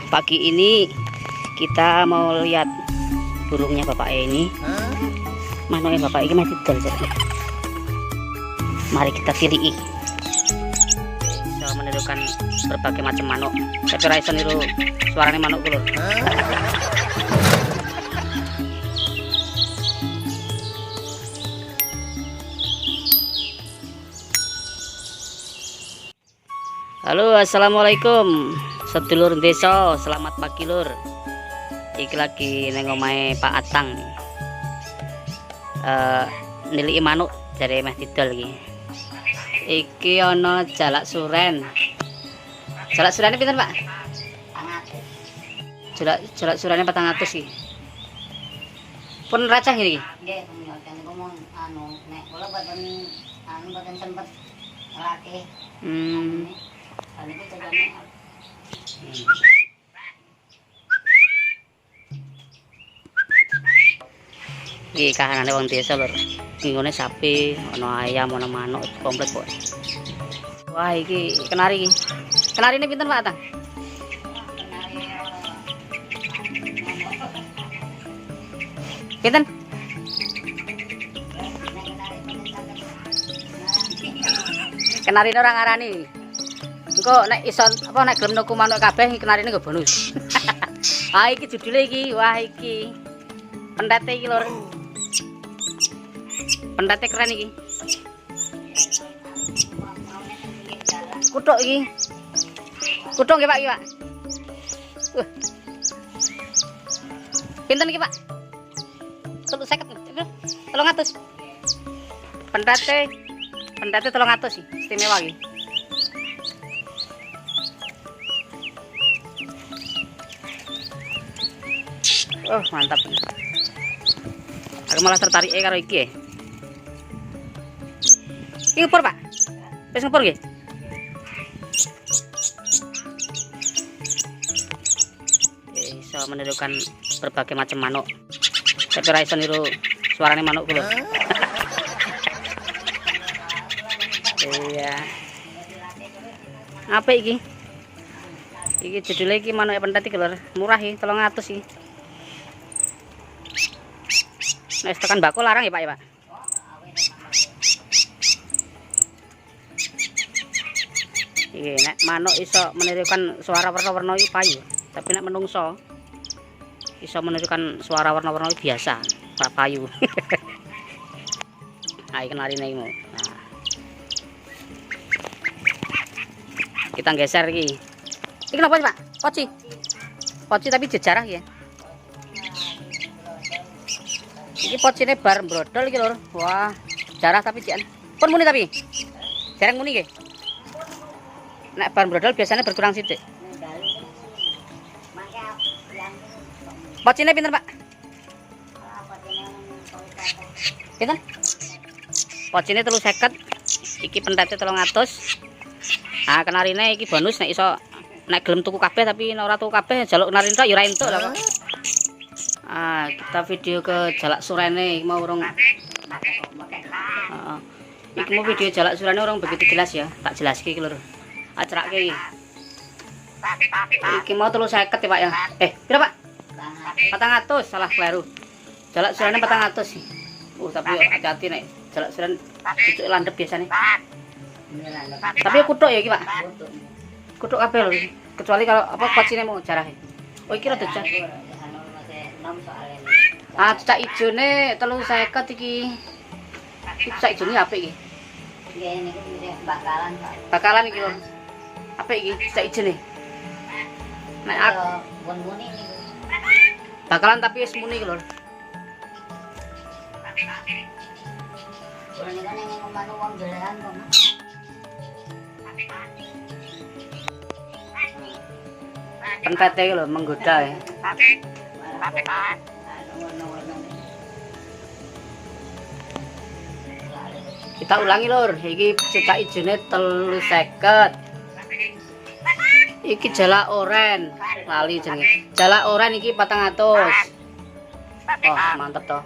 Pagi ini kita mau lihat burungnya bapak ini. Manuknya bapak ini masih didol. Mari kita tilii. Bisa menirukan berbagai macam manuk. Tapi ra iso niru suarane manuk ku lho. Halo, assalamualaikum sedulur desa, selamat pagi lur. Iki lagi neng omahe Pak Atang. Niliki manuk jare meh didol iki. Iki ana jalak suren. Jalak surene pinten, Pak? 400. Jalak surene 400 iki. Pun racah iki. Nggih, mboten ngomong nek kula boten sempet latih. Iki kahanane wong desa lur. Ngene sapi, ana ayam, ana manuk komplit kok. Wah, iki kenari iki. Kenarine pinten Pak Atang? Pinten? Kenarine ora ngarani. Engko nek iso apa nek gelem nuku manuk kabeh kenarine nggo bonus. Ah iki judule iki. Wah iki. Pendate iki lur. Pendate keren iki. Kuthuk iki. Kuthuk nggih Pak iki, Pak. Pinten iki, Pak? 300. Pendate 300 sih, istimewa iki. Oh, mantap. Aku malah tertarik karo iki. Iki ngepur, Pak? Wis ngepur nggih? Bisa menirukan berbagai macam manuk. Tapi ra iso niru suarane manuk ku lho. Iya. Apa iki? Iki judulnya iki manuk pendati lho. Murah iki, 300 iki. Nek tekan bako larang ya Pak ya Pak. Iki nek manuk iso menirukan suara warna-warna iki payu, tapi nek menungso iso menirukan suara warna-warna biasa, Pak payu. Nah, iki kenarine iki. Nah. Kita geser iki. Iki napa Pak? Poci. Poci tapi jejarah ya. Iki pocine bar brodol iki lur. Wah, jarah tapi jian. Pun muni tapi. Jarang muni nggih. Nek bar brodol biasanya berkurang sithik. Pocine pinten, Pak? Pinten? Pocine 350. Iki pendate 300. Ah, kenarine iki bonus nek iso nek gelem tuku kabeh tapi nek ora tuku kabeh jaluk narin tok ya ora entuk lho, Pak. Ah, kita video ke jalak surene mau urung. Iki mau video jalak surene urung begitu jelas ya. Tak jelaske iki lho. Acerake iki. Iki mau 350 ya, Pak ya. Pira, Pak? 400, salah kleru. Jalak surene 400 sih. Tapi hati-hati nek jalak suren cucuk landhep biasane. Tapi kuthuk ya iki, Pak. Kuthuk kabeh lho. Kecuali kalau apa kocine mau jarahe. Oh, iki rada jar. Ah, cak ijone 350 iki. Iki cak ijone apik iki. Nggih niku bakalan, Pak. Bakalan iki lho. Apik iki cak ijone. Nek aku pun muni niku. bakalan tapi wis muni iki lho. Kula niku ning omah wong doleran kok, Mas. Pentete iki lho menggoda ya. Kita ulangi lur, iki cetak ijone 350. Iki jalak oren, lali jenenge. Jalak oren iki 400. Oh, mantep toh.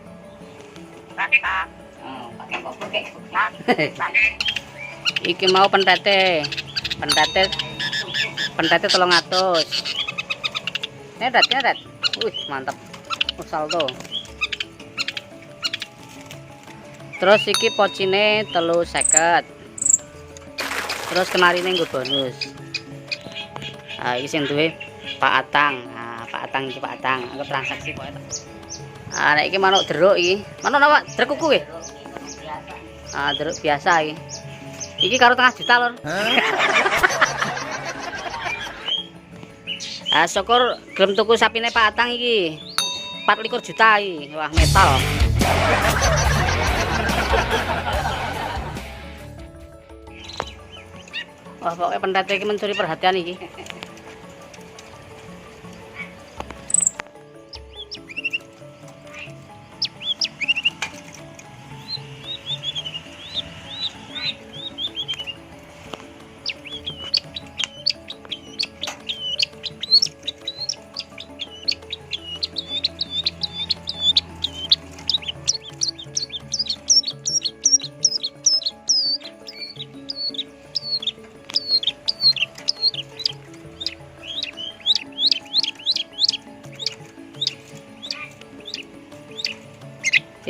Iki mau pentete 300. Nyeret. Wih, mantap. Salto. Terus iki pocine 350. Terus kemarin nggo bonus. Ah, iki sing duwe Pak Atang. Nah, Pak Atang iki Pak Atang. Aku transaksi kok. Ah, nek iki manuk deruk iki. Manuk apa? Deruk kuku nggih? Biasa. Ah, deruk biasa iki. Iki karo 0,5 juta, Lur. Ah, syukur gelem tuku sapine Pak Atang iki. 24 juta iki. Wah, metal. Wah, pokoknya pendate iki mencuri perhatian iki.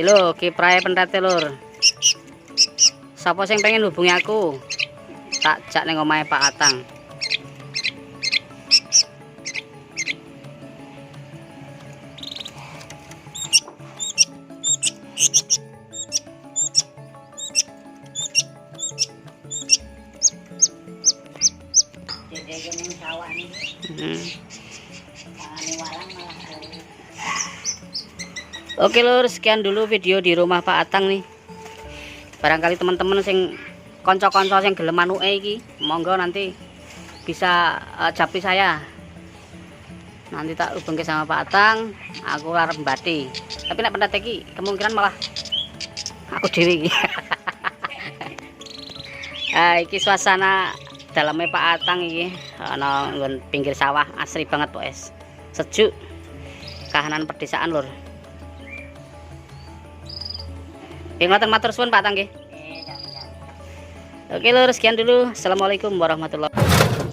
Lho, kiprahe pendate, Lur. Sapa sing pengen hubungi aku? Tak jak ning omahe Pak Atang. Jadi ning sawah nih. Tangane walang malah. Oke, Lur, sekian dulu video di rumah Pak Atang nih. Barangkali teman-teman sing konco-konco sing gelem manuke iki, monggo nanti bisa japri saya. Nanti tak hubungke sama Pak Atang, aku arep mbati. Tapi nek pendate iki kemungkinan malah aku dhewe iki. Iki suasana dalamnya Pak Atang iki, ana nggon pinggir sawah, asri banget, Pokes. Sejuk. Kahanan pedesaan, Lur. Ngoten matur suwun Pak Atang nggih. Oke, Lur, sekian dulu. Assalamualaikum warahmatullahi wabarakatuh.